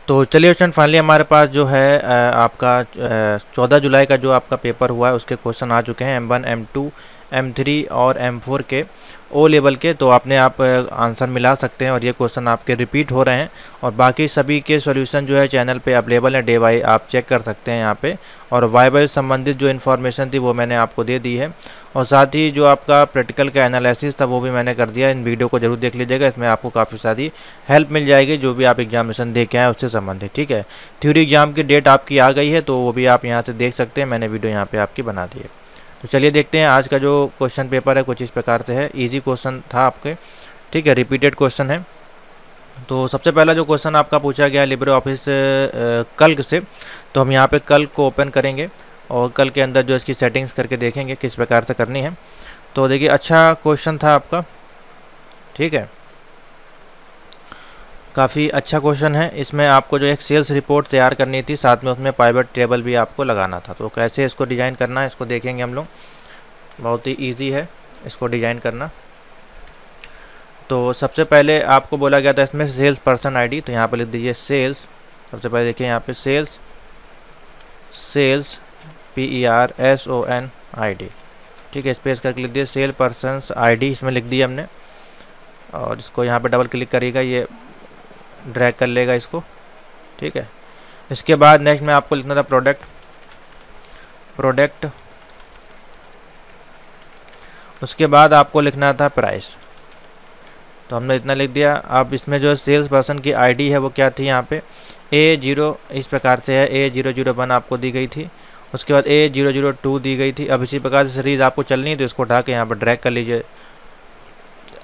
तो चलिए student, finally हमारे पास जो है आपका 14 जुलाई का जो आपका पेपर हुआ है उसके क्वेश्चन आ चुके हैं M1, M2, M3 और M4 के ओ लेवल के। तो आपने आप आंसर मिला सकते हैं और ये क्वेश्चन आपके रिपीट हो रहे हैं और बाकी सभी के सॉल्यूशन जो है चैनल पे अवेलेबल है, डे बाई आप चेक कर सकते हैं यहाँ पे। और वाई संबंधित जो इन्फॉर्मेशन थी वो मैंने आपको दे दी है और साथ ही जो आपका प्रैक्टिकल का एनालिसिस था वो भी मैंने कर दिया। इन वीडियो को जरूर देख लीजिएगा, इसमें आपको काफ़ी सारी हेल्प मिल जाएगी जो भी आप एग्जामिनेशन दे के आए उससे संबंधित। ठीक है, थ्योरी एग्जाम की डेट आपकी आ गई है तो वो भी आप यहाँ से देख सकते हैं, मैंने वीडियो यहाँ पे आपकी बना दी है। तो चलिए देखते हैं आज का जो क्वेश्चन पेपर है कुछ इस प्रकार से है। इजी क्वेश्चन था आपके, ठीक है, रिपीटेड क्वेश्चन है। तो सबसे पहला जो क्वेश्चन आपका पूछा गया है लिब्रे ऑफिस कल्क से, तो हम यहाँ पे कल्क को ओपन करेंगे और कल के अंदर जो इसकी सेटिंग्स करके देखेंगे किस प्रकार से करनी है। तो देखिए अच्छा क्वेश्चन था आपका, ठीक है, काफ़ी अच्छा क्वेश्चन है। इसमें आपको जो एक सेल्स रिपोर्ट तैयार करनी थी, साथ में उसमें पाइवट टेबल भी आपको लगाना था। तो कैसे इसको डिज़ाइन करना है इसको देखेंगे हम लोग। बहुत ही इजी है इसको डिज़ाइन करना। तो सबसे पहले आपको बोला गया था इसमें सेल्स पर्सन आईडी, तो यहाँ पर लिख दीजिए सेल्स। सबसे पहले देखिए यहाँ पे सेल्स PERSON ID, ठीक है, स्पेस करके लिख दिए सेल पर्सनस ID, इसमें लिख दिया हमने। और इसको यहाँ पे डबल क्लिक करिएगा, ये ड्रैग कर लेगा इसको, ठीक है। इसके बाद नेक्स्ट में आपको लिखना था प्रोडक्ट, उसके बाद आपको लिखना था प्राइस। तो हमने इतना लिख दिया। अब इसमें जो सेल्स पर्सन की आईडी है वो क्या थी, यहाँ पे A0 इस प्रकार से है, A001 आपको दी गई थी। उसके बाद A002 दी गई थी। अब इसी प्रकार से सीरीज़ आपको चलनी है तो इसको उठा के यहाँ पर ड्रैग कर लीजिए।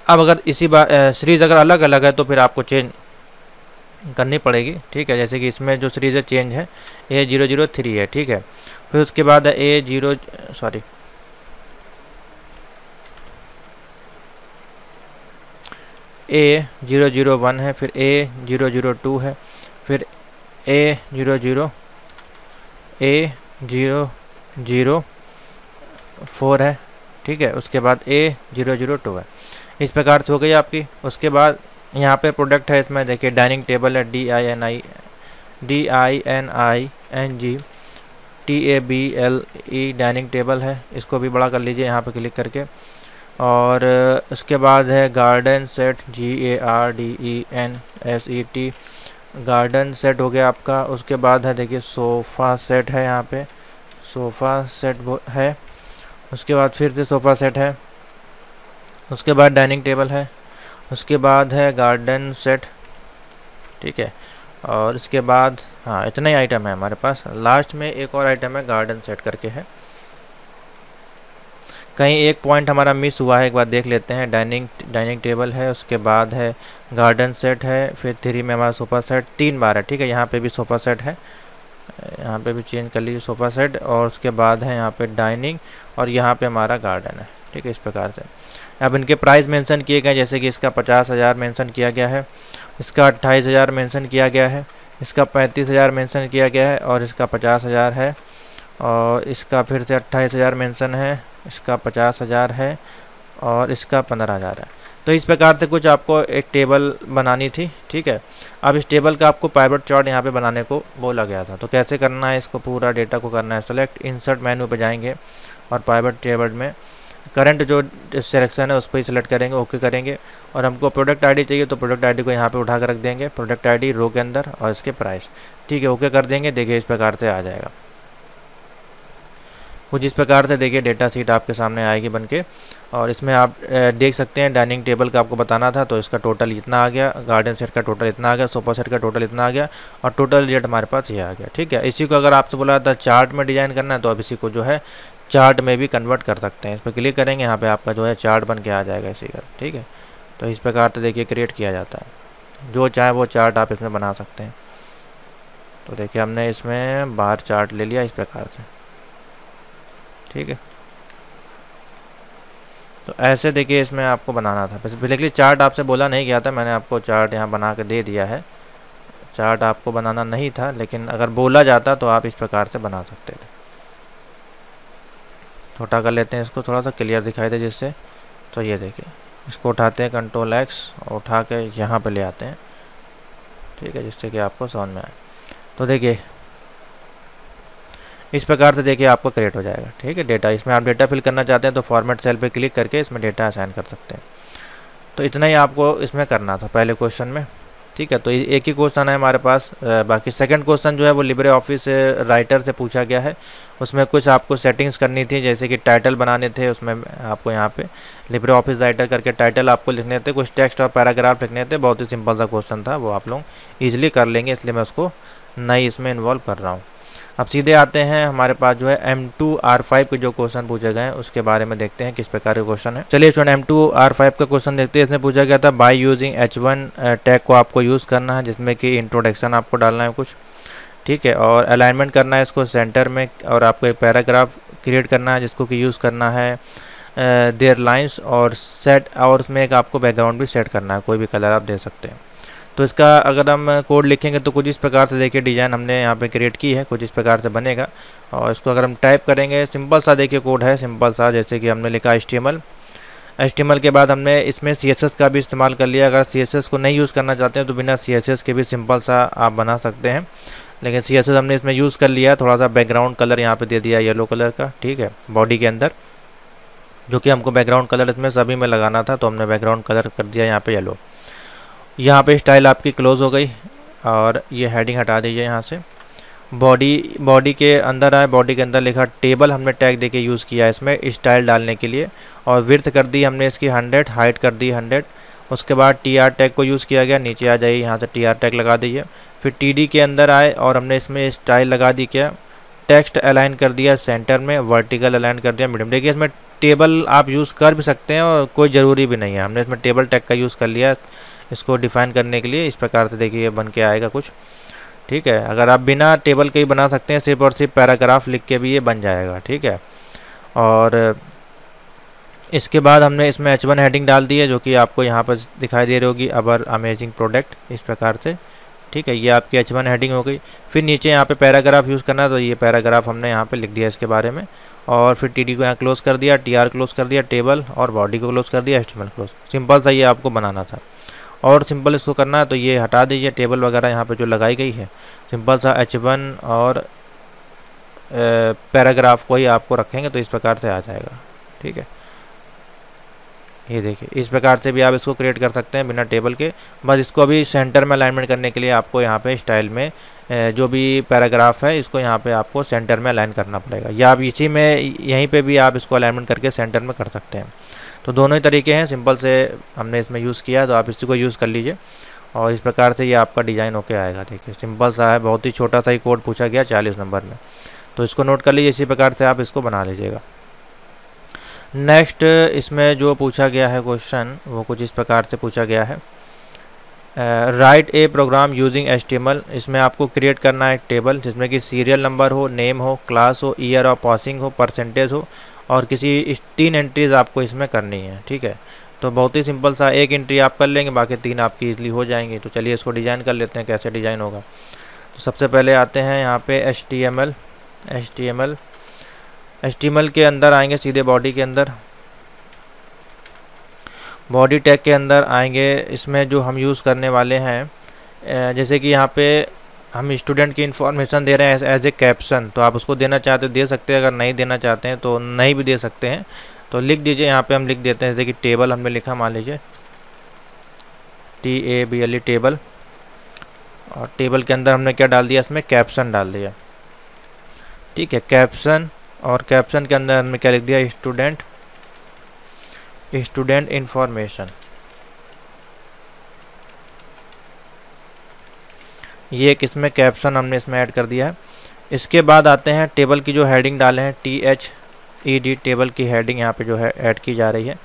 अब अगर इसी बार सीरीज़ अगर अलग अलग है तो फिर आपको चेंज करनी पड़ेगी, ठीक है। जैसे कि इसमें जो सीरीज़ है चेंज है, A003 है, ठीक है। फिर उसके बाद है A001 है, फिर A002 है, फिर A004 है, ठीक है। उसके बाद A002 है। इस प्रकार से हो गई आपकी। उसके बाद यहाँ पे प्रोडक्ट है, इसमें देखिए डाइनिंग टेबल है, DININGTABLE डाइनिंग टेबल है। इसको भी बड़ा कर लीजिए यहाँ पे क्लिक करके। और उसके बाद है garden set, GARDENSET garden set हो गया आपका। उसके बाद है देखिए सोफ़ा सेट है, यहाँ पे सोफ़ा सेट है। उसके बाद फिर से सोफ़ा सेट है। उसके बाद डाइनिंग टेबल है। उसके बाद है गार्डन सेट, ठीक है। और इसके बाद हाँ इतना ही आइटम है हमारे पास। लास्ट में एक और आइटम है गार्डन सेट करके है, कहीं एक पॉइंट हमारा मिस हुआ है, एक बार देख लेते हैं। डाइनिंग टेबल है, उसके बाद है गार्डन सेट है, फिर 3 में हमारा सोफ़ा सेट 3 बार है, ठीक है। यहाँ पे भी सोफ़ा सेट है, यहाँ पे भी चेंज कर लीजिए सोफ़ा सेट। और उसके बाद है यहाँ पे डाइनिंग और यहाँ पे हमारा गार्डन है, ठीक है, इस प्रकार से। अब इनके प्राइस मेंशन किए गए, जैसे कि इसका 50,000 मेंशन किया गया है, इसका 28,000 मेंशन किया गया है, इसका 35,000 मेंशन किया गया है और इसका 50,000 है। और इसका फिर से 28,000 मेंशन है, इसका 50,000 है और इसका 15,000 है। तो इस प्रकार से कुछ आपको एक टेबल बनानी थी, ठीक है। अब इस टेबल का आपको पाइवट चार्ट यहाँ पे बनाने को बोला गया था। तो कैसे करना है, इसको पूरा डेटा को करना है सेलेक्ट, इंसर्ट मेन्यू पे जाएंगे और पाइवट टेबल में करंट जो सिलेक्शन है उस पर ही सिलेक्ट करेंगे, ओके करेंगे। और हमको प्रोडक्ट आईडी चाहिए तो प्रोडक्ट आईडी को यहाँ पे उठा कर रख देंगे, प्रोडक्ट आईडी रो के अंदर और इसके प्राइस, ठीक है, ओके कर देंगे। देखिए इस प्रकार से आ जाएगा कुछ इस प्रकार से। देखिए डेटा सीट आपके सामने आएगी बन के। और इसमें आप देख सकते हैं डाइनिंग टेबल का आपको बताना था तो इसका टोटल इतना आ गया, गार्डन सेट का टोटल इतना आ गया, सोफ़ा सेट का टोटल इतना आ गया और टोटल रेट हमारे पास ये आ गया, ठीक है। इसी को अगर आपसे बोला था चार्ट में डिज़ाइन करना है तो अब इसी को जो है चार्ट में भी कन्वर्ट कर सकते हैं। इस पर क्लिक करेंगे, यहाँ पे आपका जो है चार्ट बन के आ जाएगा इसी का, ठीक है। तो इस प्रकार से देखिए क्रिएट किया जाता है, जो चाहे वो चार्ट आप इसमें बना सकते हैं। तो देखिए हमने इसमें बाहर चार्ट ले लिया इस प्रकार से, ठीक है। तो ऐसे देखिए इसमें आपको बनाना था। बेसिकली चार्ट आपसे बोला नहीं गया था, मैंने आपको चार्ट यहाँ बना के दे दिया है। चार्ट आपको बनाना नहीं था, लेकिन अगर बोला जाता तो आप इस प्रकार से बना सकते थे। छोटा कर लेते हैं इसको, थोड़ा सा क्लियर दिखाई दे जिससे। तो ये देखिए इसको उठाते हैं Ctrl X और उठा के यहाँ पे ले आते हैं, ठीक है, जिससे कि आपको समझ में आए। तो देखिए इस प्रकार से देखिए आपको क्रिएट हो जाएगा। ठीक है, डेटा, इसमें आप डेटा फिल करना चाहते हैं तो फॉर्मेट सेल पे क्लिक करके इसमें डेटा असाइन कर सकते हैं। तो इतना ही आपको इसमें करना था पहले क्वेश्चन में। ठीक है, तो एक ही क्वेश्चन है हमारे पास। बाकी सेकंड क्वेश्चन जो है वो लिब्रे ऑफिस राइटर से पूछा गया है। उसमें कुछ आपको सेटिंग्स करनी थी, जैसे कि टाइटल बनाने थे। उसमें आपको यहाँ पे लिब्रे ऑफिस राइटर करके टाइटल आपको लिखने थे, कुछ टेक्स्ट और पैराग्राफ लिखने थे। बहुत ही सिंपल सा क्वेश्चन था, वो आप लोग ईजिली कर लेंगे, इसलिए मैं उसको नहीं इसमें इन्वॉल्व कर रहा हूँ। अब सीधे आते हैं हमारे पास जो है M2R5 के जो क्वेश्चन पूछे गए हैं उसके बारे में देखते हैं किस प्रकार के क्वेश्चन है। चलिए स्टूडेंट M2R5 का क्वेश्चन देखते हैं। इसमें पूछा गया था बाय यूजिंग H1 टैग को आपको यूज़ करना है, जिसमें कि इंट्रोडक्शन आपको डालना है कुछ। ठीक है, और अलाइनमेंट करना है इसको सेंटर में, और आपको एक पैराग्राफ क्रिएट करना है जिसको कि यूज़ करना है देयर लाइन्स, और सेट, और उसमें एक आपको बैकग्राउंड भी सेट करना है, कोई भी कलर आप दे सकते हैं। तो इसका अगर हम कोड लिखेंगे तो कुछ इस प्रकार से देखिए डिज़ाइन हमने यहाँ पे क्रिएट की है, कुछ इस प्रकार से बनेगा। और इसको अगर हम टाइप करेंगे, सिंपल सा देखिए कोड है, सिंपल सा, जैसे कि हमने लिखा HTML के बाद हमने इसमें CSS का भी इस्तेमाल कर लिया। अगर CSS को नहीं यूज़ करना चाहते हैं तो बिना CSS के भी सिंपल सा आप बना सकते हैं, लेकिन CSS हमने इसमें यूज़ कर लिया। थोड़ा सा बैकग्राउंड कलर यहाँ पर दे दिया येलो कलर का। ठीक है, बॉडी के अंदर, जो कि हमको बैकग्राउंड कलर इसमें सभी में लगाना था, तो हमने बैकग्राउंड कलर कर दिया यहाँ पे येलो। यहाँ पे स्टाइल आपकी क्लोज हो गई, और ये हेडिंग हटा दीजिए यहाँ से। बॉडी के अंदर आए, बॉडी के अंदर लिखा टेबल हमने टैग देके यूज़ किया है इसमें स्टाइल डालने के लिए, और विड्थ कर दी हमने इसकी 100, हाइट कर दी 100। उसके बाद TR टैग को यूज़ किया गया, नीचे आ जाइए, यहाँ से TR टैग लगा दीजिए। फिर TD के अंदर आए और हमने इसमें स्टाइल लगा दी, क्या टेक्स्ट अलाइन कर दिया सेंटर में, वर्टिकल अलाइन कर दिया मीडियम। देखिए इसमें टेबल आप यूज़ कर भी सकते हैं और कोई ज़रूरी भी नहीं है, हमने इसमें टेबल टैग का यूज़ कर लिया इसको डिफाइन करने के लिए। इस प्रकार से देखिए बन के आएगा कुछ। ठीक है, अगर आप बिना टेबल के ही बना सकते हैं, सिर्फ और सिर्फ पैराग्राफ लिख के भी ये बन जाएगा। ठीक है, और इसके बाद हमने इसमें H1 हेडिंग डाल दी है, जो कि आपको यहाँ पर दिखाई दे रही होगी, अवर अमेजिंग प्रोडक्ट, इस प्रकार से। ठीक है, ये आपकी H1 हेडिंग हो गई। फिर नीचे यहाँ पे पैराग्राफ यूज़ करना है, तो ये पैराग्राफ हमने यहाँ पे लिख दिया इसके बारे में। और फिर TD को यहाँ क्लोज कर दिया, TR क्लोज कर दिया, टेबल और बॉडी को क्लोज कर दिया, HTML क्लोज। सिंपल सा ये आपको बनाना था, और सिंपल इसको करना है। तो ये हटा दीजिए टेबल वगैरह यहाँ पे जो लगाई गई है, सिंपल सा H1 और पैराग्राफ को ही आपको रखेंगे, तो इस प्रकार से आ जाएगा। ठीक है, ये देखिए इस प्रकार से भी आप इसको क्रिएट कर सकते हैं बिना टेबल के। बस इसको अभी सेंटर में अलाइनमेंट करने के लिए आपको यहाँ पे स्टाइल में जो भी पैराग्राफ है इसको यहाँ पे आपको सेंटर में अलाइन करना पड़ेगा, या आप इसी में यहीं पे भी आप इसको अलाइनमेंट करके सेंटर में कर सकते हैं। तो दोनों ही तरीके हैं, सिंपल से हमने इसमें यूज़ किया, तो आप इसी को यूज़ कर लीजिए, और इस प्रकार से ये आपका डिज़ाइन होके आएगा। देखिए सिंपल सा है, बहुत ही छोटा सा ही कोड पूछा गया 40 नंबर में, तो इसको नोट कर लीजिए, इसी प्रकार से आप इसको बना लीजिएगा। नेक्स्ट इसमें जो पूछा गया है क्वेश्चन, वो कुछ इस प्रकार से पूछा गया है, राइट ए प्रोग्राम यूजिंग HTML। इसमें आपको क्रिएट करना है एक टेबल जिसमें कि सीरियल नंबर हो, नेम हो, क्लास हो, ईयर ऑफ पासिंग हो, परसेंटेज हो, और किसी 3 एंट्रीज़ आपको इसमें करनी है। ठीक है, तो बहुत ही सिंपल सा, एक एंट्री आप कर लेंगे, बाकी 3 आपकी इजली हो जाएंगी। तो चलिए इसको डिज़ाइन कर लेते हैं, कैसे डिज़ाइन होगा। तो सबसे पहले आते हैं यहाँ पे HTML के अंदर आएंगे, सीधे बॉडी के अंदर, बॉडी टैग के अंदर आएंगे। इसमें जो हम यूज़ करने वाले हैं, जैसे कि यहाँ पे हम स्टूडेंट की इन्फॉर्मेशन दे रहे हैं एज ए कैप्शन, तो आप उसको देना चाहते दे सकते हैं, अगर नहीं देना चाहते हैं तो नहीं भी दे सकते हैं। तो लिख दीजिए, यहाँ पे हम लिख देते हैं, जैसे कि टेबल हमने लिखा, मान लीजिए TABLE टेबल, और टेबल के अंदर हमने क्या डाल दिया, इसमें कैप्शन डाल दिया। ठीक है, कैप्शन, और कैप्शन के अंदर हमने क्या लिख दिया, स्टूडेंट इन्फॉर्मेशन। ये एक इसमें कैप्शन हमने इसमें ऐड कर दिया है। इसके बाद आते हैं टेबल की जो हेडिंग डाले हैं, THED, टेबल की हेडिंग यहाँ पे जो है ऐड की जा रही है।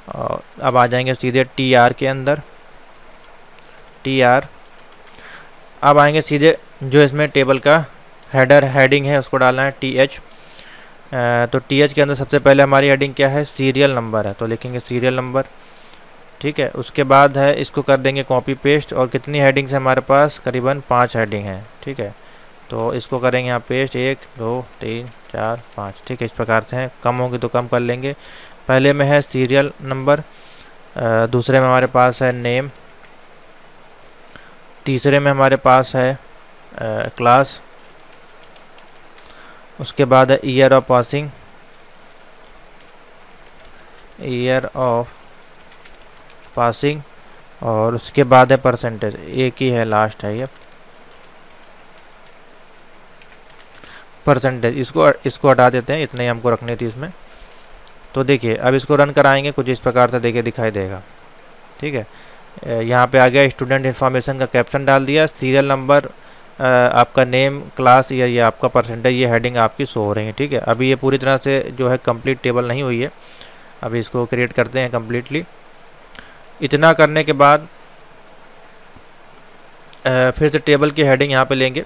और अब आ जाएंगे सीधे TR के अंदर, TR। अब आएंगे सीधे जो इसमें टेबल का हेडिंग है उसको डालना है TH। तो TH के अंदर सबसे पहले हमारी हेडिंग क्या है, सीरियल नंबर है, तो लिखेंगे सीरियल नंबर। ठीक है, उसके बाद है इसको कर देंगे कॉपी पेस्ट, और कितनी हेडिंग्स है हमारे पास, करीबन 5 हेडिंग है। ठीक है, तो इसको करेंगे यहाँ पेस्ट, 1 2 3 4 5। ठीक है, इस प्रकार से है, कम होगी तो कम कर लेंगे। पहले में है सीरियल नंबर, दूसरे में हमारे पास है नेम, तीसरे में हमारे पास है क्लास, उसके बाद है year of passing, year of passing, और उसके बाद है परसेंटेज, एक ही है, लास्ट है ये परसेंटेज। इसको हटा देते हैं, इतने ही हमको रखनी थी इसमें। तो देखिए अब इसको रन कराएंगे, कुछ इस प्रकार से देखिए दिखाई देगा। ठीक है, यहाँ पे आ गया स्टूडेंट इन्फॉर्मेशन का कैप्शन डाल दिया, सीरियल नंबर, आपका नेम, क्लास, ईयर, ये आपका परसेंटेज, ये हेडिंग आपकी शो हो रही है। ठीक है, अभी ये पूरी तरह से जो है कंप्लीट टेबल नहीं हुई है, अभी इसको क्रिएट करते हैं कम्प्लीटली। इतना करने के बाद फिर से टेबल की हेडिंग यहाँ पे लेंगे।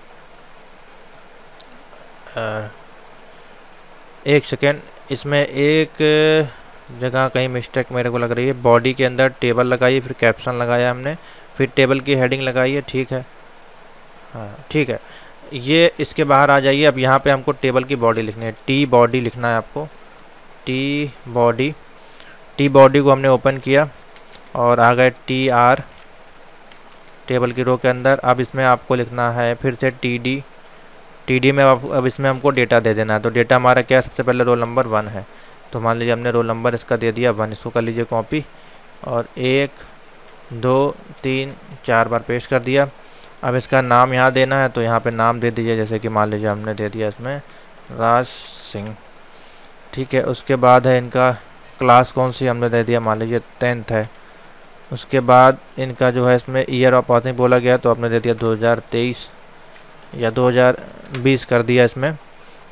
एक सेकेंड, इसमें एक जगह कहीं मिस्टेक मेरे को लग रही है। बॉडी के अंदर टेबल लगाइए, फिर कैप्शन लगाया हमने, फिर टेबल की हेडिंग लगाई है। ठीक है, हाँ ठीक है, ये इसके बाहर आ जाइए। अब यहाँ पे हमको टेबल की बॉडी लिखनी है, टी बॉडी लिखना है आपको, टी बॉडी। टी बॉडी को हमने ओपन किया और आ गए टी आर टेबल की रो के अंदर। अब इसमें आपको लिखना है फिर से टी डी। टी डी में अब इसमें हमको डेटा दे देना है। तो डेटा हमारा क्या है, सबसे पहले रोल नंबर 1 है, तो मान लीजिए हमने रोल नंबर इसका दे दिया 1, इसको कर लीजिए कॉपी और 1 2 3 4 बार पेस्ट कर दिया। अब इसका नाम यहाँ देना है, तो यहाँ पे नाम दे दीजिए, जैसे कि मान लीजिए हमने दे दिया इसमें राज सिंह। ठीक है, उसके बाद है इनका क्लास कौन सी, हमने दे दिया मान लीजिए 10th है। उसके बाद इनका जो है इसमें ईयर ऑफ पासिंग बोला गया, तो आपने दे दिया 2023 या 2020 कर दिया इसमें।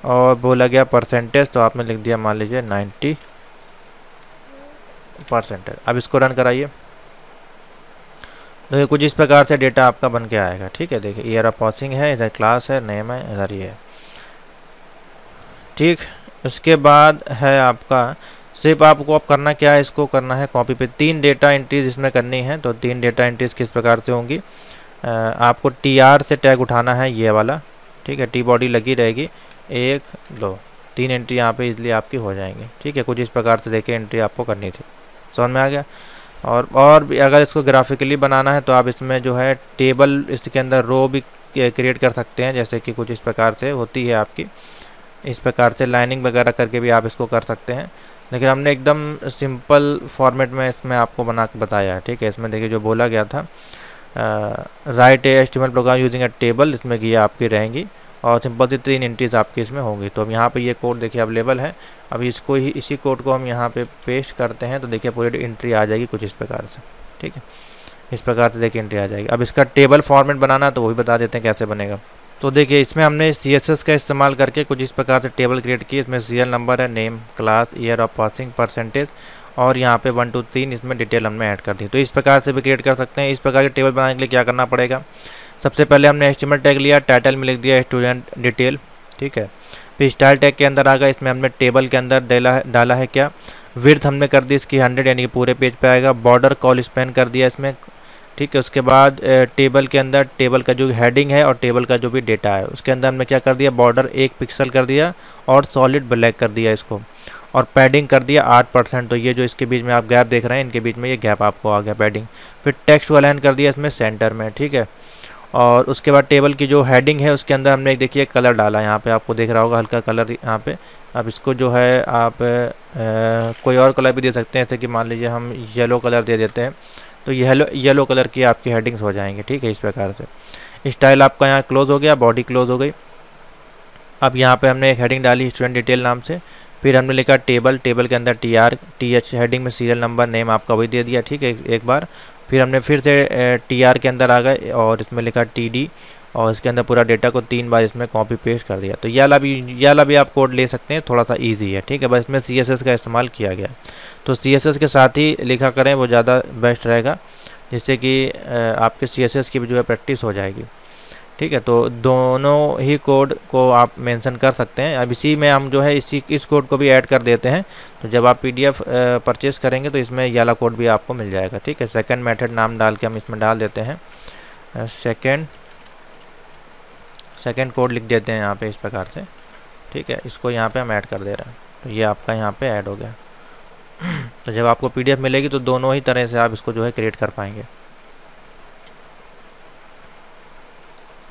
और बोला गया परसेंटेज, तो आपने लिख दिया मान लीजिए 90%। अब इसको रन कराइए, तो कुछ इस प्रकार से डेटा आपका बन के आएगा। ठीक है, देखिए ईयर ऑफ पासिंग है, इधर क्लास है, नेम है, इधर ये है। ठीक, उसके बाद है आपका, सिर्फ आपको अब करना क्या है, इसको करना है कॉपी पे। 3 डेटा एंट्रीज इसमें करनी है। तो 3 डेटा एंट्रीज किस प्रकार से होंगी, आपको टी आर से टैग उठाना है, ये वाला। ठीक है, टी बॉडी लगी रहेगी, 1 2 3 एंट्री यहाँ पे इजली आपकी हो जाएंगी। ठीक है, कुछ इस प्रकार से देखिए एंट्री आपको करनी थी, समझ में आ गया। और भी अगर इसको ग्राफिकली बनाना है, तो आप इसमें जो है टेबल, इसके अंदर रो भी क्रिएट कर सकते हैं, जैसे कि कुछ इस प्रकार से होती है आपकी, इस प्रकार से लाइनिंग वगैरह करके भी आप इसको कर सकते हैं। लेकिन हमने एकदम सिंपल फॉर्मेट में इसमें आपको बना के बताया है। ठीक है, इसमें देखिए जो बोला गया था, write HTML program using a table, इसमें ये आपकी रहेंगी और सिंपल सी 3 एंट्रीज आपकी इसमें होंगी। तो अब यहाँ पे ये कोड देखिए अवेलेबल है। अब इसको ही, इसी कोड को हम यहाँ पे पेस्ट करते हैं, तो देखिए पूरी एंट्री आ जाएगी कुछ इस प्रकार से। ठीक है, इस प्रकार से देखिए एंट्री आ जाएगी। अब इसका टेबल फॉर्मेट बनाना है, तो वो भी बता देते हैं कैसे बनेगा। तो देखिए इसमें हमने CSS का इस्तेमाल करके कुछ इस प्रकार से टेबल क्रिएट की। इसमें सीरियल नंबर है, name, class, year of passing, percentage, और यहाँ पे 1 2 3 इसमें डिटेल हमने ऐड कर दी। तो इस प्रकार से भी क्रिएट कर सकते हैं। इस प्रकार के टेबल बनाने के लिए क्या करना पड़ेगा, सबसे पहले हमने HTML टैग लिया, टाइटल में लिख दिया स्टूडेंट डिटेल। ठीक है, फिर स्टाइल टैग के अंदर आ गया, इसमें हमने टेबल के अंदर डाला है क्या, विड्थ हमने कर दी इसकी 100, यानी कि पूरे पेज पे आएगा। बॉर्डर कॉल स्पैन कर दिया इसमें। ठीक है, उसके बाद टेबल के अंदर टेबल का जो हेडिंग है और टेबल का जो भी डेटा है, उसके अंदर हमने क्या कर दिया, बॉर्डर 1 पिक्सल कर दिया और सॉलिड ब्लैक कर दिया इसको, और पैडिंग कर दिया 8%। तो ये जो इसके बीच में आप गैप देख रहे हैं, इनके बीच में ये गैप आपको आ गया पैडिंग। फिर टेक्स्ट को अलाइन कर दिया इसमें सेंटर में। ठीक है, और उसके बाद टेबल की जो हेडिंग है उसके अंदर हमने देखिए कलर डाला, यहाँ पे आपको दिख रहा होगा हल्का कलर यहाँ पे। अब इसको जो है आप कोई और कलर भी दे सकते हैं, जैसे कि मान लीजिए हम येलो कलर दे देते हैं, तो येलो कलर की आपकी हेडिंग्स हो जाएंगी। ठीक है, इस प्रकार से स्टाइल आपका यहाँ क्लोज हो गया, बॉडी क्लोज हो गई। अब यहाँ पे हमने एक हेडिंग डाली स्टूडेंट डिटेल नाम से, फिर हमने लिखा टेबल, टेबल के अंदर TH हेडिंग में सीरियल नंबर, नेम आपका वही दे दिया। ठीक है, एक बार फिर हमने फिर से TR के अंदर आ गए और इसमें लिखा TD, और इसके अंदर पूरा डेटा को 3 बार इसमें कॉपी पेस्ट कर दिया। तो ये वाला भी आप कोड ले सकते हैं, थोड़ा सा ईजी है। ठीक है, बस इसमें CSS का इस्तेमाल किया गया, तो CSS के साथ ही लिखा करें, वो ज़्यादा बेस्ट रहेगा, जिससे कि आपके CSS की भी जो है प्रैक्टिस हो जाएगी। ठीक है, तो दोनों ही कोड को आप मेंशन कर सकते हैं। अब इसी में हम जो है इस कोड को भी ऐड कर देते हैं, तो जब आप PDF परचेस करेंगे तो इसमें ये वाला कोड भी आपको मिल जाएगा। ठीक है, सेकंड मेथड नाम डाल के हम इसमें डाल देते हैं, सेकंड कोड लिख देते हैं यहाँ पे इस प्रकार से। ठीक है, इसको यहाँ पे हम ऐड कर दे रहे हैं, तो ये आपका यहाँ पे ऐड हो गया। तो जब आपको PDF मिलेगी तो दोनों ही तरह से आप इसको जो है क्रिएट कर पाएंगे।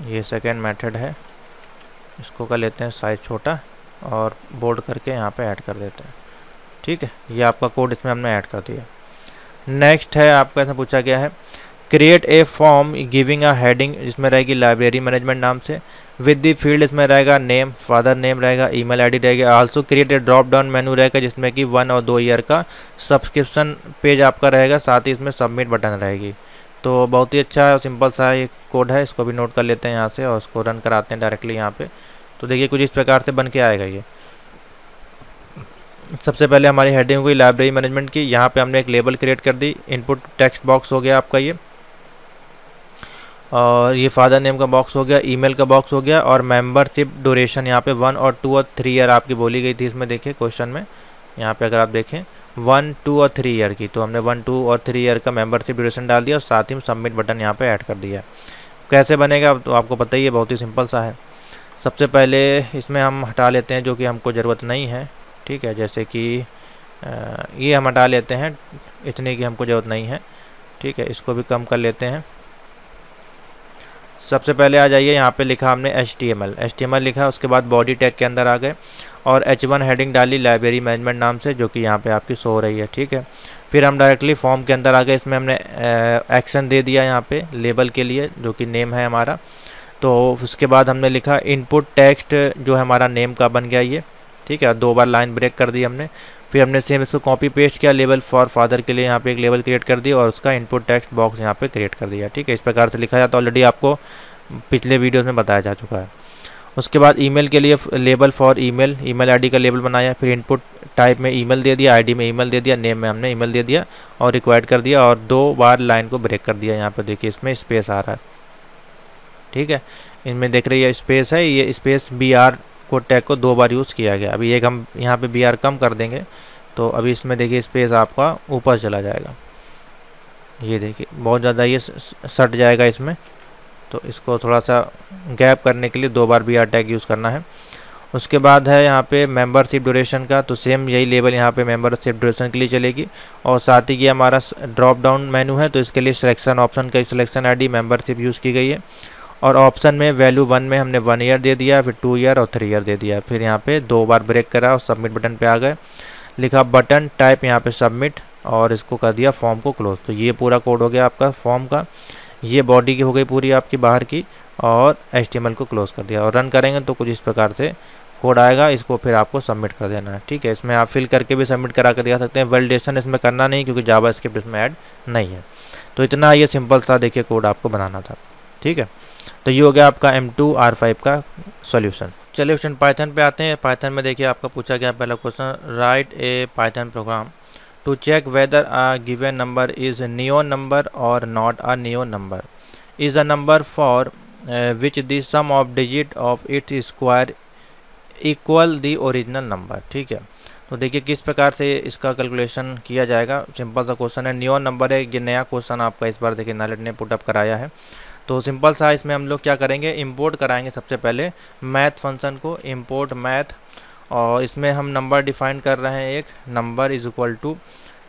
ये सेकेंड मेथड है, इसको कर लेते हैं साइज छोटा और बोल्ड करके यहाँ पे ऐड कर देते हैं। ठीक है, ये आपका कोड इसमें हमने ऐड कर दिया। नेक्स्ट है आपका इसमें पूछा गया है create a form giving a heading, जिसमें रहेगी लाइब्रेरी मैनेजमेंट नाम से, विद द फील्ड इसमें रहेगा नेम, फादर नेम रहेगा, ईमेल आईडी रहेगा, also create a drop down menu रहेगा जिसमें कि 1 और 2 ईयर का सब्सक्रिप्शन पेज आपका रहेगा, साथ ही इसमें सबमिट बटन रहेगी। तो बहुत ही अच्छा सिंपल सा ये कोड है, इसको भी नोट कर लेते हैं यहाँ से और इसको रन कराते हैं डायरेक्टली यहाँ पे। तो देखिए कुछ इस प्रकार से बन के आएगा ये। सबसे पहले हमारी हेडिंग हुई लाइब्रेरी मैनेजमेंट की, यहाँ पे हमने एक लेबल क्रिएट कर दी, इनपुट टेक्स्ट बॉक्स हो गया आपका ये, और ये फादर नेम का बॉक्स हो गया, ईमेल का बॉक्स हो गया, और मेंबरशिप ड्यूरेशन यहाँ पे 1 और 2 और 3 ईयर आपकी बोली गई थी इसमें। देखिए क्वेश्चन में यहाँ पे अगर आप देखें 1, 2 और 3 ईयर की, तो हमने 1, 2 और 3 ईयर का मेंबरशिप ड्यूरेशन डाल दिया और साथ ही सबमिट बटन यहाँ पे ऐड कर दिया। कैसे बनेगा तो आपको पता ही है, बहुत ही सिंपल सा है। सबसे पहले इसमें हम हटा लेते हैं जो कि हमको ज़रूरत नहीं है। ठीक है, जैसे कि ये हम हटा लेते हैं, इतने की हमको ज़रूरत नहीं है। ठीक है, इसको भी कम कर लेते हैं। सबसे पहले आ जाइए, यहाँ पे लिखा हमने HTML लिखा, उसके बाद बॉडी टैग के अंदर आ गए और H1 हेडिंग डाली लाइब्रेरी मैनेजमेंट नाम से, जो कि यहाँ पे आपकी शो हो रही है। ठीक है, फिर हम डायरेक्टली फॉर्म के अंदर आ गए, इसमें हमने एक्शन दे दिया यहाँ पे लेबल के लिए, जो कि नेम है हमारा। तो उसके बाद हमने लिखा इनपुट टेक्स्ट जो है हमारा नेम का बन गया ये। ठीक है, 2 बार लाइन ब्रेक कर दी हमने। फिर हमने सेम इसको कॉपी पेस्ट किया, लेबल फॉर फादर के लिए यहाँ पे एक लेबल क्रिएट कर दिया और उसका इनपुट टेक्स्ट बॉक्स यहाँ पे क्रिएट कर दिया। ठीक है, इस प्रकार से लिखा जाता है, ऑलरेडी आपको पिछले वीडियोस में बताया जा चुका है। उसके बाद ईमेल के लिए लेबल फॉर ईमेल आईडी का लेबल बनाया, फिर इनपुट टाइप में ईमेल दे दिया, आईडी में ईमेल दे दिया, नेम में हमने ईमेल दे दिया और रिक्वायर्ड कर दिया और 2 बार लाइन को ब्रेक कर दिया। यहाँ पर देखिए इसमें स्पेस आ रहा है। ठीक है, इनमें देख रही है स्पेस है, ये स्पेस BR को टैग को 2 बार यूज़ किया गया। अभी एक हम यहाँ पे BR कम कर देंगे तो अभी इसमें देखिए स्पेस आपका ऊपर चला जाएगा। ये देखिए बहुत ज़्यादा ये सट जाएगा इसमें, तो इसको थोड़ा सा गैप करने के लिए 2 बार BR टैग यूज़ करना है। उसके बाद है यहाँ पे मेंबरशिप ड्यूरेशन का, तो सेम यही लेबल यहाँ पे मेंबरशिप ड्यूरेशन के लिए चलेगी और साथ ही ये हमारा ड्रॉप डाउन मेनू है, तो इसके लिए सिलेक्शन ऑप्शन का सिलेक्शन आईडी मेंबरशिप यूज़ की गई है और ऑप्शन में वैल्यू 1 में हमने 1 ईयर दे दिया, फिर 2 ईयर और 3 ईयर दे दिया। फिर यहाँ पे 2 बार ब्रेक करा और सबमिट बटन पे आ गए, लिखा बटन टाइप यहाँ पे सबमिट और इसको कर दिया फॉर्म को क्लोज। तो ये पूरा कोड हो गया आपका फॉर्म का, ये बॉडी की हो गई पूरी आपकी बाहर की और HTML को क्लोज कर दिया और रन करेंगे तो कुछ इस प्रकार से कोड आएगा। इसको फिर आपको सबमिट कर देना है। ठीक है, इसमें आप फिल करके भी सबमिट करा कर दिखा सकते हैं। वैलिडेशन इसमें करना नहीं क्योंकि जावास्क्रिप्ट इसमें ऐड नहीं है। तो इतना ये सिंपल सा देखिए कोड आपको बनाना था। ठीक है, तो ये हो गया आपका M2 R5 का सॉल्यूशन। चलिए क्वेश्चन पाइथन पे आते हैं। पाइथन में देखिए आपका पूछा गया पहला question, write a Python program to check whether a given number is neon number और not a neon number, is a number for which the sum of digit of its square equal the original number. ठीक है, तो देखिए किस प्रकार से इसका calculation किया जाएगा। सिंपल सा क्वेश्चन है, नियोन नंबर है, ये नया क्वेश्चन आपका इस बार देखिए नालेट ने पुटअप कराया है। तो सिंपल सा इसमें हम लोग क्या करेंगे, इंपोर्ट कराएंगे सबसे पहले मैथ फंक्शन को, इंपोर्ट मैथ, और इसमें हम नंबर डिफाइन कर रहे हैं, एक नंबर इज इक्वल टू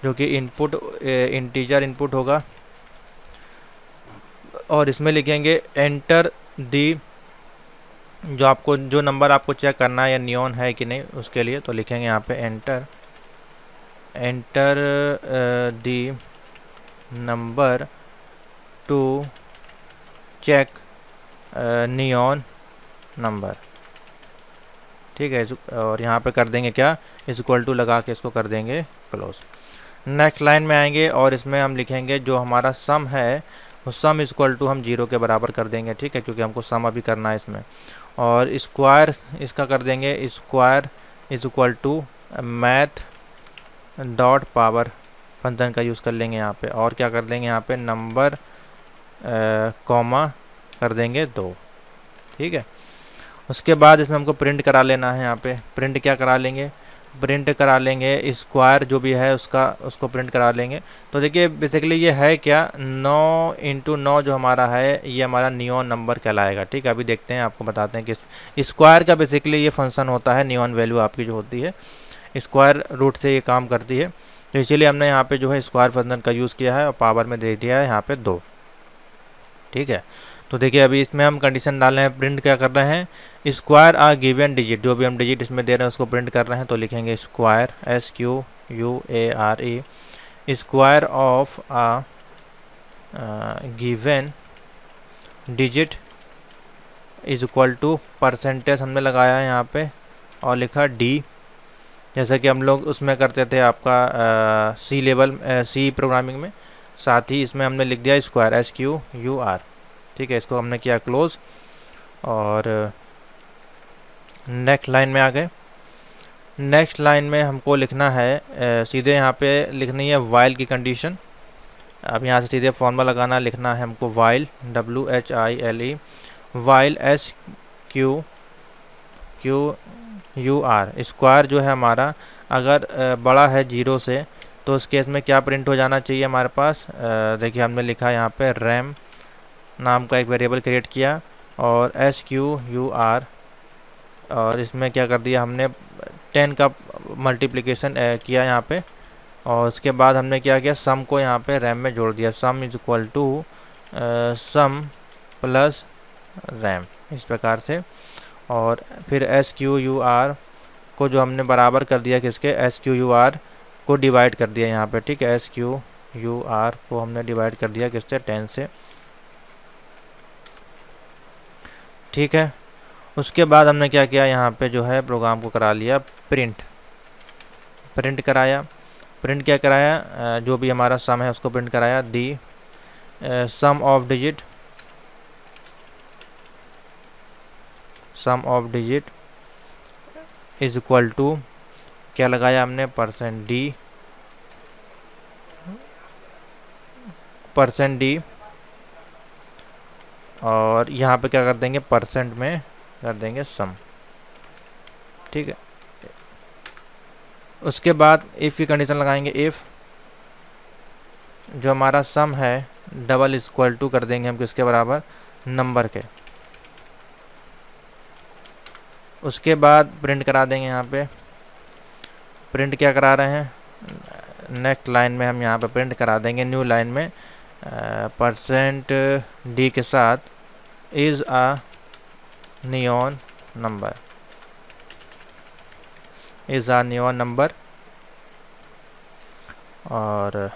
जो कि इनपुट इंटीजर इनपुट होगा और इसमें लिखेंगे एंटर दी, जो नंबर आपको चेक करना है या नियोन है कि नहीं उसके लिए, तो लिखेंगे यहाँ पे enter the number to check neon number. ठीक है, और यहाँ पे कर देंगे क्या, इज इक्वल टू लगा के इसको कर देंगे क्लोज। नेक्स्ट लाइन में आएंगे और इसमें हम लिखेंगे जो हमारा सम है वो सम इज इक्वल टू हम 0 के बराबर कर देंगे। ठीक है, क्योंकि हमको सम अभी करना है इसमें, और स्क्वायर इसका कर देंगे square is equal to math dot power function का यूज़ कर लेंगे यहाँ पे, और क्या कर देंगे यहाँ पे नंबर कॉमा कर देंगे 2। ठीक है, उसके बाद इसमें हमको प्रिंट करा लेना है। यहाँ पे प्रिंट क्या करा लेंगे, प्रिंट करा लेंगे स्क्वायर जो भी है उसको प्रिंट करा लेंगे। तो देखिए बेसिकली ये है क्या, 9 × 9 जो हमारा है ये हमारा नियोन नंबर कहलाएगा। ठीक है, अभी देखते हैं, आपको बताते हैं कि स्क्वायर का बेसिकली ये फंक्शन होता है, नियोन वैल्यू आपकी जो होती है स्क्वायर रूट से ये काम करती है। तो इसीलिए हमने यहाँ पे जो है स्क्वायर फंक्शन का यूज़ किया है और पावर में दे दिया है यहाँ पे 2। ठीक है, तो देखिए अभी इसमें हम कंडीशन डाल रहे हैं, प्रिंट क्या कर रहे हैं, स्क्वायर आ गिवन डिजिट, जो भी हम डिजिट इसमें दे रहे हैं उसको प्रिंट कर रहे हैं। तो लिखेंगे square SQUARE square of a given digit is equal to percentage हमने लगाया है यहाँ पे और लिखा डी, जैसा कि हम लोग उसमें करते थे आपका सी लेवल सी प्रोग्रामिंग में। साथ ही इसमें हमने लिख दिया स्क्वायर SQUR। ठीक है, इसको हमने किया क्लोज और नेक्स्ट लाइन में आ गए। नेक्स्ट लाइन में हमको लिखना है सीधे यहाँ पे लिखनी है वाइल की कंडीशन। अब यहाँ से सीधे फॉर्मूला लगाना, लिखना है हमको while WHILE while SQUR square जो है हमारा अगर बड़ा है 0 से तो उस केस में क्या प्रिंट हो जाना चाहिए हमारे पास। देखिए हमने लिखा है यहाँ पे रैम नाम का एक वेरिएबल क्रिएट किया और SQUR और इसमें क्या कर दिया हमने 10 का मल्टीप्लिकेशन किया यहाँ पे और उसके बाद हमने क्या किया सम को यहाँ पे रैम में जोड़ दिया, sum is equal to sum plus rem, इस प्रकार से। और फिर SQUR को जो हमने बराबर कर दिया किसके, SQUR को डिवाइड कर दिया यहाँ पे। ठीक है, SQUR को हमने डिवाइड कर दिया किससे, 10 से। ठीक है, उसके बाद हमने क्या किया यहाँ पे जो है प्रोग्राम को करा लिया प्रिंट कराया। प्रिंट क्या कराया, जो भी हमारा सम है उसको प्रिंट कराया, the sum of digit is equal to क्या लगाया हमने, परसेंट डी और यहाँ पे क्या कर देंगे परसेंट में कर देंगे सम। ठीक है, उसके बाद इफ़ की कंडीशन लगाएंगे, इफ़ जो हमारा सम है डबल इक्वल टू कर देंगे हम किसके बराबर, नंबर के। उसके बाद प्रिंट करा देंगे यहाँ पे, प्रिंट क्या करा रहे हैं, नेक्स्ट लाइन में हम यहाँ पे प्रिंट करा देंगे न्यू लाइन में परसेंट डी के साथ इज़ आ नियॉन नंबर और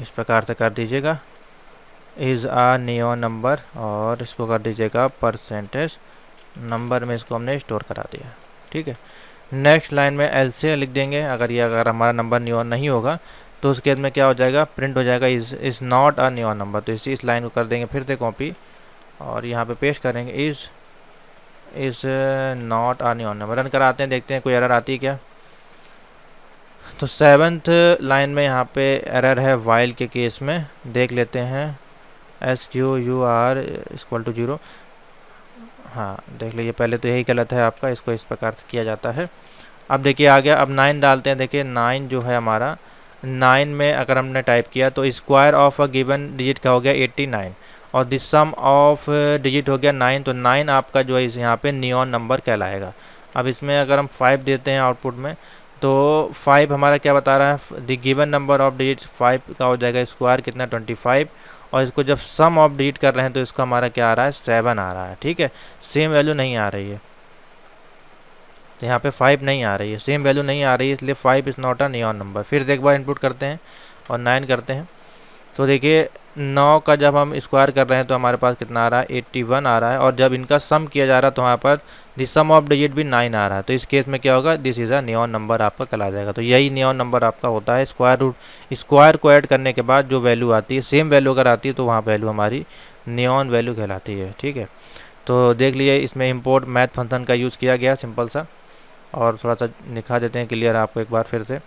इस प्रकार से कर दीजिएगा इज़ आ नियॉन नंबर और इसको कर दीजिएगा परसेंटेज नंबर में, इसको हमने स्टोर करा दिया। ठीक है, नेक्स्ट लाइन में एल से लिख देंगे, अगर हमारा नंबर नियॉन नहीं होगा तो उस केस में क्या हो जाएगा, प्रिंट हो जाएगा is not a neon number. तो इस लाइन को कर देंगे फिर से कॉपी और यहाँ पे पेस्ट करेंगे, is not a neon number. Run कराते हैं, देखते हैं कोई एरर आती है क्या। तो 7th लाइन में यहाँ पे एरर है वाइल के केस में, देख लेते हैं SQUR इक्वल टू 0। हाँ देख लीजिए, पहले तो यही गलत है आपका, इसको इस प्रकार से किया जाता है। अब देखिए आ गया, अब 9 डालते हैं। देखिए 9 जो है हमारा, 9 में अगर हमने टाइप किया तो square of a given digit का हो गया 89 और द सम ऑफ डिजिट हो गया 9। तो 9 आपका जो है यहाँ पे नियॉन नंबर कहलाएगा। अब इसमें अगर हम 5 देते हैं आउटपुट में तो 5 हमारा क्या बता रहा है, the given number of digit 5 का हो जाएगा स्क्वायर कितना 25 और इसको जब सम ऑफ डिजिट कर रहे हैं तो इसका हमारा क्या आ रहा है 7 आ रहा है। ठीक है, सेम वैल्यू नहीं आ रही है, तो यहाँ पे 5 नहीं आ रही है, सेम वैल्यू नहीं आ रही है, इसलिए 5 is not a neon number. फिर एक बार इनपुट करते हैं और 9 करते हैं तो देखिए 9 का जब हम स्क्वायर कर रहे हैं तो हमारे पास कितना आ रहा है 81 आ रहा है और जब इनका सम किया जा रहा है तो हमारे पास दी सम ऑफ डिजिट भी 9 आ रहा है। तो इस केस में क्या होगा, this is a neon number आपका कहला जाएगा। तो यही नियॉन नंबर आपका होता है। स्क्वायर को ऐड करने के बाद जो वैल्यू आती है, सेम वैल्यू अगर आती है तो वहाँ वैल्यू हमारी नियॉन वैल्यू कहलाती है। ठीक है, तो देख लीजिए इसमें इंपोर्ट मैथ फंक्शन का यूज़ किया गया सिंपल सा, और थोड़ा सा दिखा देते हैं क्लियर आपको एक बार फिर से।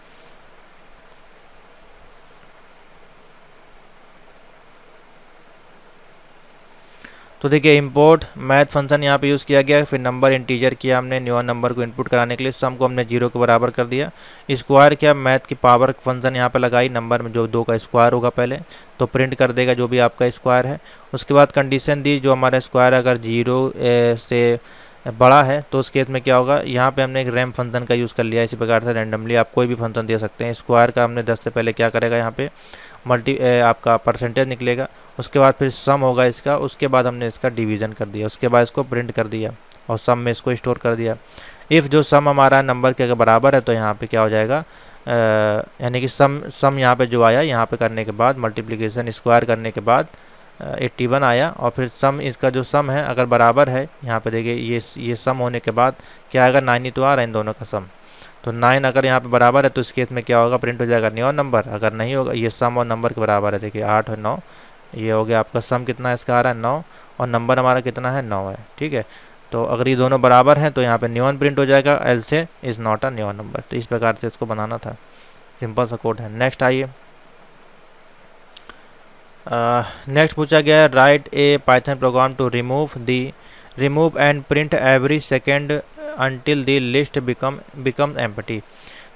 तो देखिए इंपोर्ट मैथ फंक्शन यहाँ पे यूज़ किया गया, फिर नंबर इंटीजर किया हमने नियॉन नंबर को इनपुट कराने के लिए, सम को हमने 0 के बराबर कर दिया, स्क्वायर किया, मैथ की पावर फंक्शन यहाँ पे लगाई, नंबर में जो 2 का स्क्वायर होगा पहले तो प्रिंट कर देगा जो भी आपका स्क्वायर है। उसके बाद कंडीशन दी, जो हमारा स्क्वायर अगर 0 से बड़ा है तो उस केस में क्या होगा, यहाँ पे हमने एक रैम फंक्शन का यूज़ कर लिया। इसी प्रकार से रैंडमली आप कोई भी फंक्शन दे सकते हैं। स्क्वायर का हमने 10 से पहले क्या करेगा यहाँ पे आपका परसेंटेज निकलेगा, उसके बाद फिर सम होगा इसका, उसके बाद हमने इसका डिवीज़न कर दिया, उसके बाद इसको प्रिंट कर दिया और सम में इसको स्टोर कर दिया। इफ़ जो सम हमारा नंबर के अगर बराबर है तो यहाँ पे क्या हो जाएगा, यानी कि सम यहाँ पे जो आया, यहाँ पे करने के बाद मल्टीप्लिकेशन स्क्वायर करने के बाद 81 आया, और फिर सम इसका जो सम है अगर बराबर है, यहाँ पे देखिए ये सम होने के बाद क्या आएगा, 9 ही तो आ रहा है इन दोनों का सम, तो 9 अगर यहाँ पे बराबर है तो इस केस में क्या होगा, प्रिंट हो जाएगा न्यू नंबर। अगर नहीं होगा, ये सम और नंबर के बराबर है, देखिए 8 और 9, ये हो गया आपका सम कितना है इसका आ रहा है 9, और नंबर हमारा कितना है 9 है, ठीक है। तो अगर ये दोनों बराबर हैं तो यहाँ पे न्यू प्रिंट हो जाएगा, एल से is not a new number. तो इस प्रकार से इसको बनाना था, सिंपल सा कोड है। नेक्स्ट आइए, नेक्स्ट पूछा गया है, write a Python program to remove and print every second until the list become empty.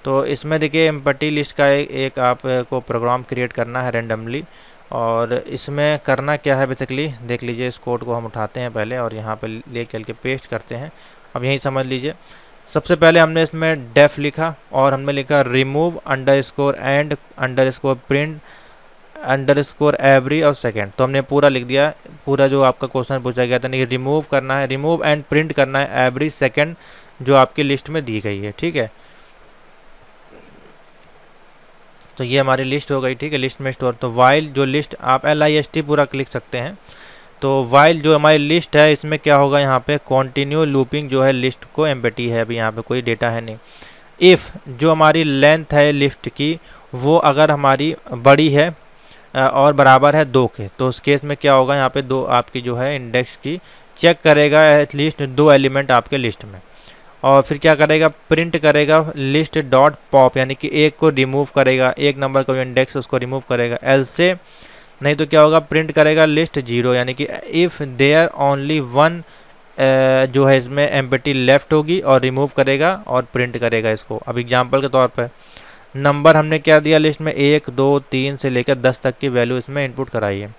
तो इसमें देखिए एम्प्टी लिस्ट का एक आपको प्रोग्राम क्रिएट करना है रेंडमली, और इसमें करना क्या है बेसिकली देख लीजिए। इस कोड को हम उठाते हैं पहले और यहाँ पे ले चल के पेस्ट करते हैं। अब यही समझ लीजिए, सबसे पहले हमने इसमें डेफ लिखा और हमने लिखा remove underscore and underscore print underscore every और सेकेंड। तो हमने पूरा लिख दिया, पूरा जो आपका क्वेश्चन पूछा गया था, नहीं रिमूव करना है, रिमूव एंड प्रिंट करना है एवरी सेकेंड जो आपकी लिस्ट में दी गई है, ठीक है। तो ये हमारी लिस्ट हो गई, ठीक है, लिस्ट में स्टोर। तो वाइल जो लिस्ट, आप LIST पूरा लिख सकते हैं। तो वाइल जो हमारी लिस्ट है इसमें क्या होगा, यहाँ पे कंटिन्यू लूपिंग जो है लिस्ट को एम्प्टी है, अभी यहाँ पे कोई डेटा है नहीं। इफ़ जो हमारी लेंथ है लिस्ट की वो अगर हमारी बड़ी है और बराबर है 2 के, तो उस केस में क्या होगा, यहाँ पे 2 आपकी जो है इंडेक्स की चेक करेगा एटलीस्ट 2 एलिमेंट आपके लिस्ट में, और फिर क्या करेगा, प्रिंट करेगा लिस्ट डॉट पॉप, यानी कि एक को रिमूव करेगा, एक नंबर का इंडेक्स उसको रिमूव करेगा। एल से नहीं तो क्या होगा, प्रिंट करेगा लिस्ट 0, यानी कि इफ़ देयर ओनली 1 जो है इसमें एम्प्टी लेफ्ट होगी, और रिमूव करेगा और प्रिंट करेगा इसको। अब एग्जांपल के तौर पर नंबर हमने क्या दिया लिस्ट में, 1 2 3 से लेकर 10 तक की वैल्यू इसमें इनपुट कराई है,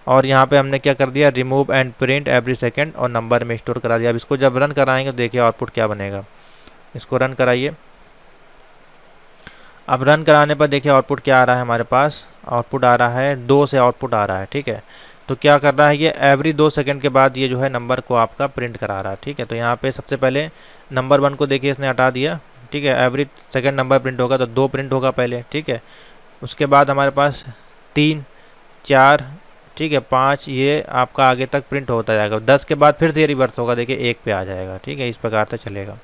और यहाँ पे हमने क्या कर दिया, remove and print every second और नंबर में स्टोर करा दिया। अब इसको जब रन कराएंगे तो देखिए आउटपुट क्या बनेगा। इसको रन कराइए। अब रन कराने पर देखिए आउटपुट क्या आ रहा है हमारे पास, आउटपुट आ रहा है 2 से आउटपुट आ रहा है, ठीक है। तो क्या कर रहा है ये, एवरी 2 सेकंड के बाद ये जो है नंबर को आपका प्रिंट करा रहा है, ठीक है। तो यहाँ पे सबसे पहले नंबर 1 को देखिए इसने हटा दिया, ठीक है। एवरी सेकंड नंबर प्रिंट होगा तो 2 प्रिंट होगा पहले, ठीक है। उसके बाद हमारे पास 3 4, ठीक है, 5, ये आपका आगे तक प्रिंट होता जाएगा। 10 के बाद फिर से रिवर्स होगा, देखिए 1 पे आ जाएगा, ठीक है। इस प्रकार से चलेगा।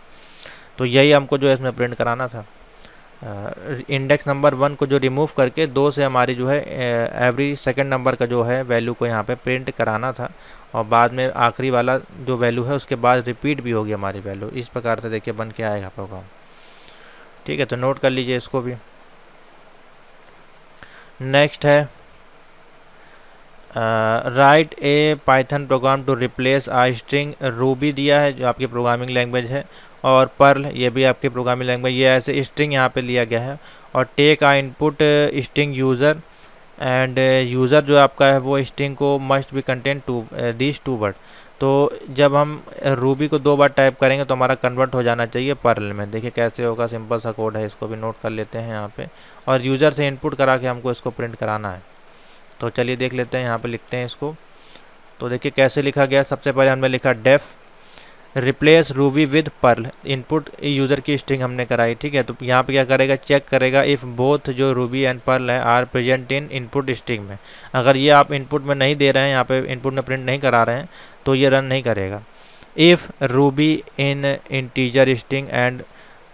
तो यही हमको जो है इसमें प्रिंट कराना था। इंडेक्स नंबर 1 को जो रिमूव करके 2 से हमारी जो है एवरी सेकंड नंबर का जो है वैल्यू को यहाँ पे प्रिंट कराना था, और बाद में आखिरी वाला जो वैल्यू है उसके बाद रिपीट भी होगी हमारी वैल्यू। इस प्रकार से देखिए बन के आएगा प्रोग्राम, ठीक है। तो नोट कर लीजिए इसको भी। नेक्स्ट है, write a Python program to replace a string. Ruby दिया है जो आपकी प्रोग्रामिंग लैंग्वेज है, और पर्ल ये भी आपकी प्रोग्रामिंग लैंग्वेज, ये ऐसे स्ट्रिंग यहाँ पे लिया गया है। और take a input string user and user जो आपका है वो स्ट्रिंग को मस्ट भी कंटेन दिस 2 वर्ड। तो जब हम रूबी को 2 बार टाइप करेंगे तो हमारा कन्वर्ट हो जाना चाहिए पर्ल में। देखिए कैसे होगा, सिंपल सा कोड है, इसको भी नोट कर लेते हैं यहाँ पे। और यूज़र से इनपुट करा के हमको इसको प्रिंट कराना है। तो चलिए देख लेते हैं, यहाँ पे लिखते हैं इसको। तो देखिए कैसे लिखा गया, सबसे पहले हमने लिखा def replace Ruby with Perl, input user की स्ट्रिंग हमने कराई, ठीक है। तो यहाँ पे क्या करेगा, चेक करेगा इफ़ बोथ जो रूबी एंड पर्ल है are present in input string में। अगर ये आप इनपुट में नहीं दे रहे हैं, यहाँ पे इनपुट में प्रिंट नहीं करा रहे हैं, तो ये रन नहीं करेगा। If Ruby in integer string and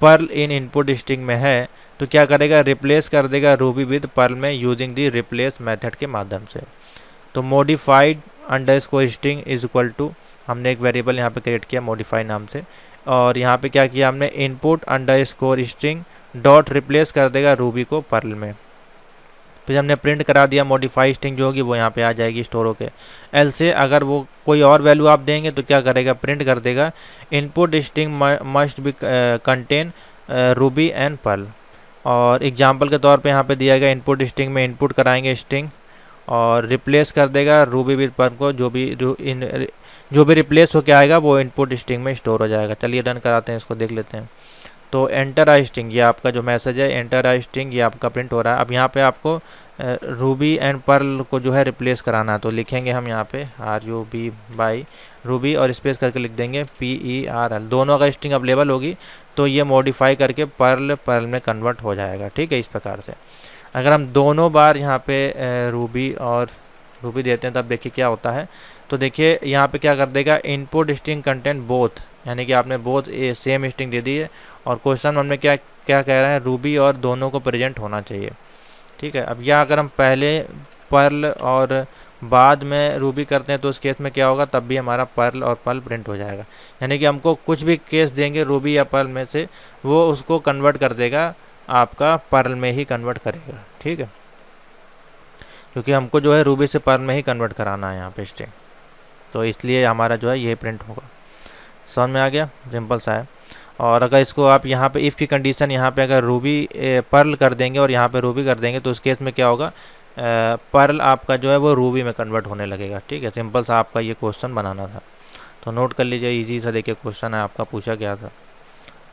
Perl in input string में है तो क्या करेगा, रिप्लेस कर देगा रूबी विद पर्ल में यूजिंग दी रिप्लेस मेथड के माध्यम से। तो modified underscore string is equal to, हमने एक वेरिएबल यहाँ पे क्रिएट किया मॉडिफाई नाम से, और यहाँ पे क्या किया हमने, input underscore string dot replace कर देगा रूबी को पर्ल में। फिर हमने प्रिंट करा दिया, मॉडिफाई स्ट्रिंग जो होगी वो यहाँ पे आ जाएगी स्टोर होके। एल से अगर वो कोई और वैल्यू आप देंगे तो क्या करेगा, प्रिंट कर देगा input string must be contain Ruby and Perl. और एग्जांपल के तौर पे यहाँ पे दिया गया इनपुट स्ट्रिंग में इनपुट कराएंगे स्ट्रिंग और रिप्लेस कर देगा रूबी विद पर्ल को, जो भी रिप्लेस होके आएगा वो इनपुट स्ट्रिंग में स्टोर हो जाएगा। चलिए रन कराते हैं इसको, देख लेते हैं। तो एंटर आई स्ट्रिंग, ये आपका जो मैसेज है एंटर आई स्ट्रिंग, ये आपका प्रिंट हो रहा है। अब यहाँ पे आपको रूबी एंड पर्ल को जो है रिप्लेस कराना है, तो लिखेंगे हम यहाँ पे RUB बाई रूबी और स्पेस करके लिख देंगे PERL। दोनों अगर स्ट्रिंग अवेलेबल होगी तो ये मॉडिफाई करके पर्ल में कन्वर्ट हो जाएगा, ठीक है, इस प्रकार से। अगर हम दोनों बार यहाँ पे रूबी और रूबी देते हैं तब देखिए क्या होता है। तो देखिए यहाँ पे क्या कर देगा, इनपुट स्ट्रिंग कंटेंट बोथ, यानी कि आपने बोथ सेम स्ट्रिंग दे दी है और क्वेश्चन हमने क्या क्या कह रहे हैं, रूबी और दोनों को प्रेजेंट होना चाहिए, ठीक है। अब यह अगर हम पहले पर्ल और बाद में रूबी करते हैं तो उस केस में क्या होगा, तब भी हमारा पर्ल और पर्ल प्रिंट हो जाएगा। यानी कि हमको कुछ भी केस देंगे रूबी या पर्ल में से, वो उसको कन्वर्ट कर देगा, आपका पर्ल में ही कन्वर्ट करेगा, ठीक है, क्योंकि हमको जो है रूबी से पर्ल में ही कन्वर्ट कराना है यहाँ पे स्ट्रिंग, तो इसलिए हमारा जो है ये प्रिंट होगा। समझ में आ गया, सिंपल सा है। और अगर इसको आप यहाँ पे इफ़ की कंडीशन यहाँ पे अगर रूबी पर्ल कर देंगे और यहाँ पे रूबी कर देंगे तो उस केस में क्या होगा, पर्ल आपका जो है वो रूबी में कन्वर्ट होने लगेगा, ठीक है। सिंपल सा आपका ये क्वेश्चन बनाना था, तो नोट कर लीजिए, इजी सा देखिए क्वेश्चन है आपका, पूछा गया था।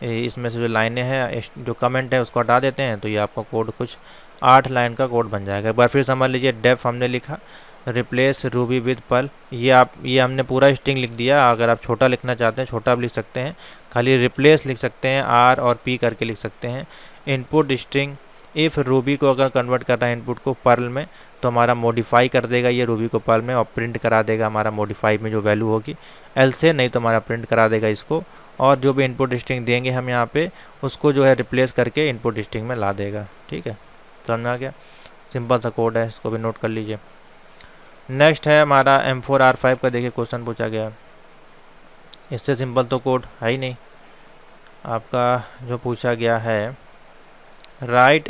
इसमें से जो लाइनें हैं, जो कमेंट है उसको हटा देते हैं, तो ये आपका कोड कुछ 8 लाइन का कोड बन जाएगा। एक बार फिर समझ लीजिए, डेफ हमने लिखा, रिप्लेस रूबी विद पर्ल, ये हमने पूरा स्ट्रिंग लिख दिया। अगर आप छोटा लिखना चाहते हैं छोटा भी लिख सकते हैं, खाली रिप्लेस लिख सकते हैं, R और P करके लिख सकते हैं। इनपुट स्ट्रिंग, इफ़ रूबी को अगर कन्वर्ट करना है इनपुट को पर्ल में, तो हमारा मॉडिफाई कर देगा ये रूबी को पर्ल में और प्रिंट करा देगा हमारा मॉडिफाई में जो वैल्यू होगी, एल से नहीं तो हमारा प्रिंट करा देगा इसको, और जो भी इनपुट स्ट्रिंग देंगे हम यहाँ पे उसको जो है रिप्लेस करके इनपुट स्ट्रिंग में ला देगा, ठीक है। समझ में आ गया, सिंपल सा कोड है, इसको भी नोट कर लीजिए। नेक्स्ट है हमारा M4R5 का, देखिए क्वेश्चन पूछा गया है। इससे सिंपल तो कोड है ही नहीं, आपका जो पूछा गया है, write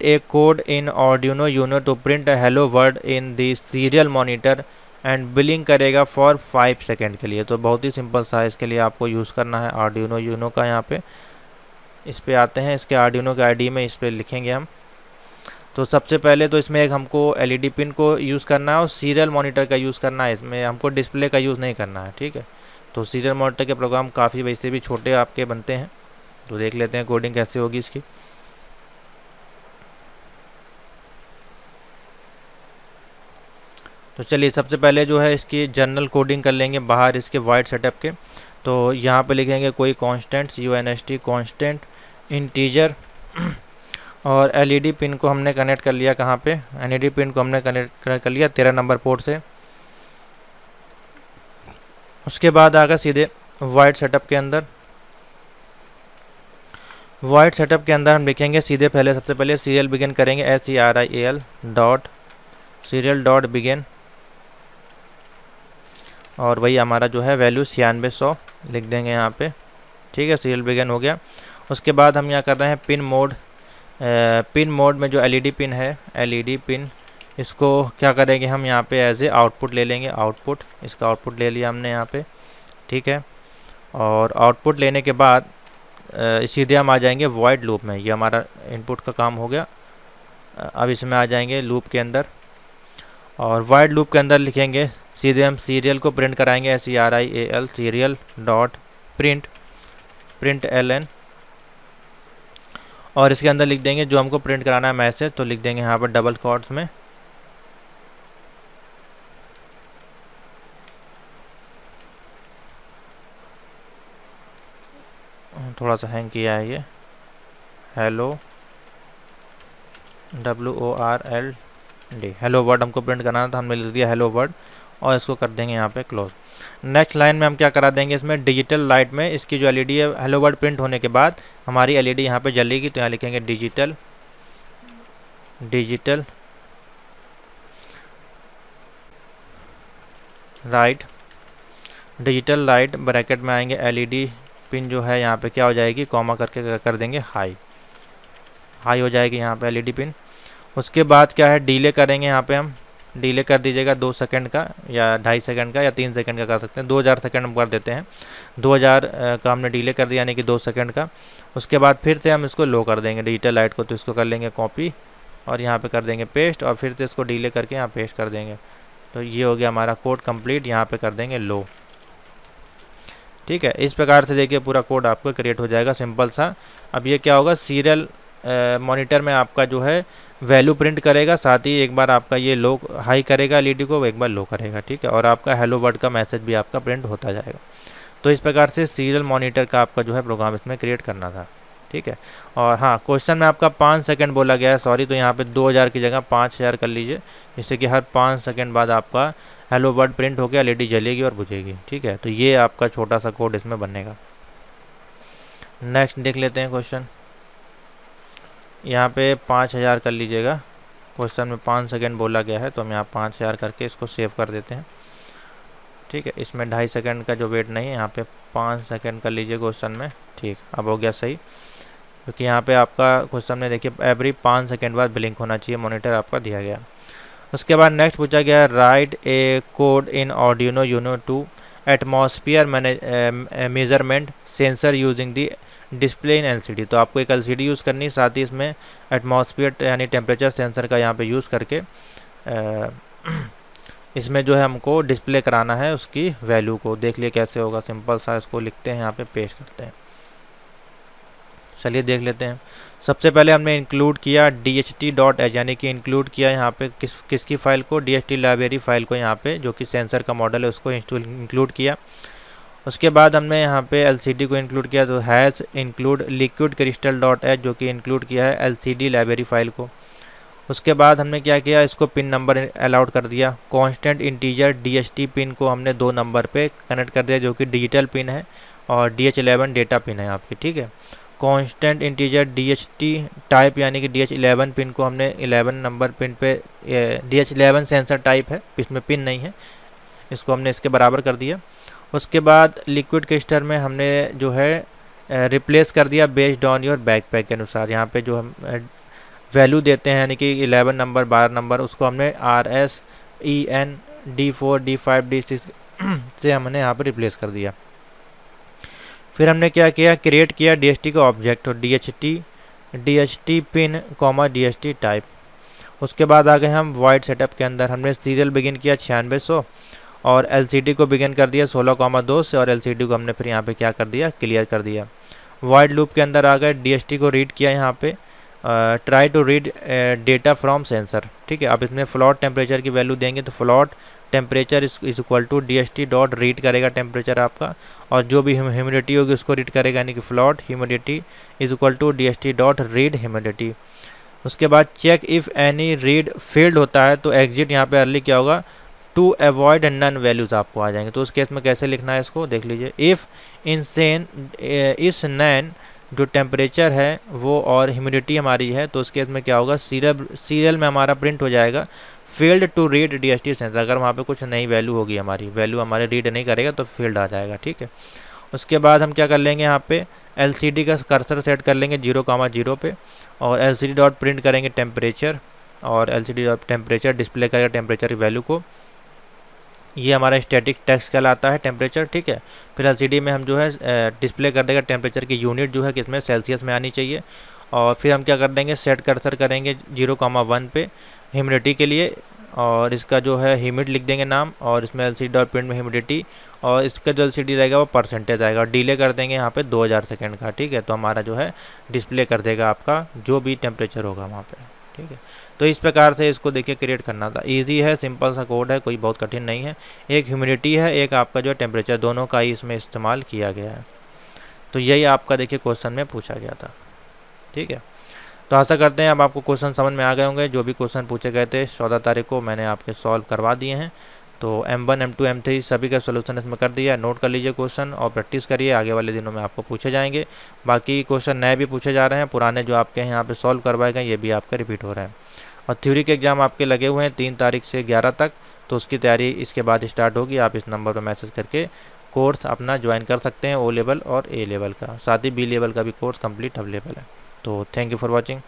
a code in Arduino Uno to print hello world in the serial monitor and billing करेगा फॉर 5 सेकेंड के लिए। तो बहुत ही सिंपल सा है, इसके लिए आपको यूज़ करना है Arduino Uno का। यहाँ पे इस पे आते हैं, इसके Arduino के ID में इस पे लिखेंगे हम। तो सबसे पहले तो इसमें एक हमको LED पिन को यूज़ करना है और सीरियल मॉनिटर का यूज़ करना है, इसमें हमको डिस्प्ले का यूज़ नहीं करना है, ठीक है। तो सीरियल मॉनिटर के प्रोग्राम काफ़ी वैसे भी छोटे आपके बनते हैं, तो देख लेते हैं कोडिंग कैसे होगी इसकी। तो चलिए सबसे पहले जो है इसकी जनरल कोडिंग कर लेंगे बाहर इसके वाइड सेटअप के। तो यहाँ पे लिखेंगे कोई कांस्टेंट, CONST कांस्टेंट इंटीजर, और LED पिन को हमने कनेक्ट कर लिया, कहाँ पे, LED पिन को हमने कनेक्ट कर लिया 13 नंबर पोर्ट से। उसके बाद आगे सीधे वाइड सेटअप के अंदर, वाइड सेटअप के अंदर हम लिखेंगे सीधे पहले, सबसे पहले सीरियल बिगिन करेंगे, SERIAL dot serial dot begin, और वही हमारा जो है वैल्यू 9600 लिख देंगे यहाँ पे, ठीक है। सीरियल बिगिन हो गया। उसके बाद हम यहाँ कर रहे हैं पिन मोड। पिन मोड में जो LED पिन है, LED पिन, इसको क्या करेंगे हम यहाँ पे एज ए आउटपुट ले लेंगे, आउटपुट, इसका आउटपुट ले लिया हमने यहाँ पे, ठीक है। और आउटपुट लेने के बाद सीधे हम आ जाएंगे वॉइड लूप में, ये हमारा इनपुट का काम हो गया। अब इसमें आ जाएंगे लूप के अंदर, और वॉइड लूप के अंदर लिखेंगे सीधे हम सीरियल को प्रिंट कराएंगे, SERIAL serial dot print LN, और इसके अंदर लिख देंगे जो हमको प्रिंट कराना है मैसेज, तो लिख देंगे यहाँ पर डबल कोट्स में थोड़ा सा हैंग किया है ये, हेलो WORLD, हेलो वर्ड हमको प्रिंट कराना था, हमने लिख दिया हेलो वर्ड, और इसको कर देंगे यहाँ पे क्लोज। नेक्स्ट लाइन में हम क्या करा देंगे, इसमें डिजिटल लाइट में इसकी जो LED है, हेलो वर्ड प्रिंट होने के बाद हमारी LED यहाँ पे जलेगी, तो यहाँ लिखेंगे digital light, digital light bracket में आएंगे, LED पिन जो है यहाँ पे क्या हो जाएगी, कॉमा करके कर देंगे हाई हो जाएगी यहाँ पे LED पिन। उसके बाद क्या है, डिले करेंगे, यहाँ पे हम डिले कर दीजिएगा 2 सेकंड का या 2.5 सेकंड का या 3 सेकंड का कर सकते हैं, 2000 सेकंड हम कर देते हैं, 2000 का हमने डिले कर दिया, यानी कि 2 सेकंड का। उसके बाद फिर से हम इसको लो कर देंगे डिजिटल लाइट को, तो इसको कर लेंगे कॉपी और यहाँ पे कर देंगे पेस्ट, और फिर से इसको डिले करके यहाँ पेस्ट कर देंगे। तो ये हो गया हमारा कोड कंप्लीट, यहाँ पे कर देंगे लो। ठीक है। इस प्रकार से देखिए पूरा कोड आपका क्रिएट हो जाएगा, सिंपल सा। अब ये क्या होगा, सीरियल मॉनिटर में आपका जो है वैल्यू प्रिंट करेगा, साथ ही एक बार आपका ये लो हाई करेगा एलईडी को, एक बार लो करेगा, ठीक है। और आपका हेलो वर्ड का मैसेज भी आपका प्रिंट होता जाएगा। तो इस प्रकार से सीरियल मॉनिटर का आपका जो है प्रोग्राम इसमें क्रिएट करना था, ठीक है। और हाँ, क्वेश्चन में आपका 5 सेकंड बोला गया है, सॉरी, तो यहाँ पे 2000 की जगह 5000 कर लीजिए, जिससे कि हर 5 सेकंड बाद आपका हेलो वर्ड प्रिंट होकर एलईडी जलेगी और बुझेगी, ठीक है। तो ये आपका छोटा सा कोड इसमें बनेगा। नेक्स्ट देख लेते हैं क्वेश्चन। यहाँ पे 5000 कर लीजिएगा, क्वेश्चन में 5 सेकंड बोला गया है, तो हम यहाँ 5000 करके इसको सेव कर देते हैं, ठीक है। इसमें 2.5 सेकंड का जो वेट नहीं है, यहाँ पे 5 सेकंड कर लीजिए क्वेश्चन में, ठीक। अब हो गया सही, क्योंकि यहाँ पे आपका क्वेश्चन में देखिए एवरी 5 सेकंड बाद ब्लिंक होना चाहिए मॉनिटर आपका दिया गया। उसके बाद नेक्स्ट पूछा गया, write a code in Arduino Uno to atmosphere measurement sensor using the display in LCD. तो आपको एक एलसीडी यूज़ करनी, साथ ही इसमें एटमॉस्फेयर यानी टेम्परेचर सेंसर का यहाँ पे यूज़ करके इसमें जो है हमको डिस्प्ले कराना है उसकी वैल्यू को। देख लिए कैसे होगा, सिंपल सा इसको लिखते हैं, यहाँ पे पेश करते हैं। चलिए देख लेते हैं। सबसे पहले हमने इंक्लूड किया dht.h, यानी कि इंक्लूड किया यहाँ पे किसकी फ़ाइल को, DHT लाइब्रेरी फ़ाइल को, यहाँ पे जो कि सेंसर का मॉडल है उसको इंक्लूड किया। उसके बाद हमने यहाँ पे LCD को इंक्लूड किया, तो हैज़ इंक्लूड लिक्विड क्रिस्टल.h, जो कि इंक्लूड किया है LCD लाइब्रेरी फ़ाइल को। उसके बाद हमने क्या किया, इसको पिन नंबर अलाउड कर दिया। कांस्टेंट इंटीजर DHT पिन को हमने 2 नंबर पे कनेक्ट कर दिया, जो कि डिजिटल पिन है, और DH11 डेटा पिन है आपकी, ठीक है। कांस्टेंट इंटीजर DHT टाइप यानी कि DH11 पिन को हमने 11 नंबर पिन पे, DH11 सेंसर टाइप है, इसमें पिन नहीं है, इसको हमने इसके बराबर कर दिया। उसके बाद लिक्विड क्रिस्टल में हमने जो है रिप्लेस कर दिया बेस्ड ऑन योर बैकपैक के अनुसार। यहाँ पे जो हम वैल्यू देते हैं, यानी कि 11 नंबर 12 नंबर, उसको हमने RS EN D4 D5 D6 से हमने यहाँ पर रिप्लेस कर दिया। फिर हमने क्या किया, क्रिएट किया DHT का ऑब्जेक्ट, और DHT पिन DHT टाइप। उसके बाद आ गए हम वाइड सेटअप के अंदर। हमने सीरियल बिगिन किया 9600 और LCD को बिगिन कर दिया 16,2 से, और LCD को हमने फिर यहाँ पे क्या कर दिया, क्लियर कर दिया। वाइड लूप के अंदर आ गए, DHT को रीड किया यहाँ पे, try to read data from sensor, ठीक है। अब इसमें फ्लोट टेम्परेचर की वैल्यू देंगे, तो float temperature is equal to DHT dot read करेगा टेम्परेचर आपका, और जो भी ह्यूमिडिटी होगी उसको रीड करेगा, यानी कि float humidity is equal to DHT dot read humidity. उसके बाद check if any read failed होता है, तो एग्जिट यहाँ पे अर्ली क्या होगा, टू अवॉइड नन वैल्यूज़ आपको आ जाएंगे। तो उस केस में कैसे लिखना है इसको देख लीजिए। इफ़ इस नैन जो टेम्परेचर है वो और ह्यूमिडिटी हमारी है, तो उस केस में क्या होगा, सीरियल में हमारा प्रिंट हो जाएगा failed to read DHT sensor. अगर वहाँ पे कुछ नई वैल्यू होगी, हमारी वैल्यू हमारे रीड नहीं करेगा, तो फील्ड आ जाएगा, ठीक है। उसके बाद हम क्या कर लेंगे, यहाँ पे LCD का कर्सर सेट कर लेंगे 0,0 पे, और LCD डॉट प्रिंट करेंगे टेम्परेचर, और LCD डॉट टेम्परेचर डिस्प्ले करेगा टेम्परेचर की वैल्यू को। ये हमारा स्टैटिक टेक्स्ट कहलाता है टेम्परेचर, ठीक है। फिर LCD में हम जो है डिस्प्ले कर देगा टेम्परेचर की यूनिट जो है किसमें, सेल्सियस में आनी चाहिए। और फिर हम क्या कर देंगे, सेट कर्सर करेंगे 0,1 पे ह्यूमिडिटी के लिए, और इसका जो है ह्यूमिड लिख देंगे नाम, और इसमें LCD डॉट प्रिंट में ह्यूमिडिटी, और इसका जो LCD रहेगा वो परसेंटेज आएगा, और डिले कर देंगे यहाँ पे 2000 सेकंड का, ठीक है। तो हमारा जो है डिस्प्ले कर देगा आपका जो भी टेम्परेचर होगा वहाँ पे, ठीक है। तो इस प्रकार से इसको देखिए क्रिएट करना था। इजी है, सिंपल सा कोड है, कोई बहुत कठिन नहीं है। एक ह्यूमिडिटी है, एक आपका जो है टेम्परेचर, दोनों का ही इसमें इस्तेमाल किया गया है। तो यही आपका देखिए क्वेश्चन में पूछा गया था, ठीक है। तो आशा करते हैं अब आपको क्वेश्चन समझ में आ गए होंगे। जो भी क्वेश्चन पूछे गए थे 14 तारीख को मैंने आपके सॉल्व करवा दिए हैं। तो M1 M2 M3 सभी का सोल्यूशन इसमें कर दिया है। नोट कर लीजिए क्वेश्चन और प्रैक्टिस करिए, आगे वाले दिनों में आपको पूछे जाएंगे। बाकी क्वेश्चन नए भी पूछे जा रहे हैं, पुराने जो आपके यहाँ पे सॉल्व करवाए गए ये भी आपके रिपीट हो रहे हैं। और थ्योरी के एग्जाम आपके लगे हुए हैं 3 तारीख से 11 तक, तो उसकी तैयारी इसके बाद स्टार्ट होगी। आप इस नंबर पर मैसेज करके कोर्स अपना ज्वाइन कर सकते हैं, O लेवल और A लेवल का, साथ ही B लेवल का भी कोर्स कंप्लीट अवेलेबल है। तो थैंक यू फॉर वॉचिंग।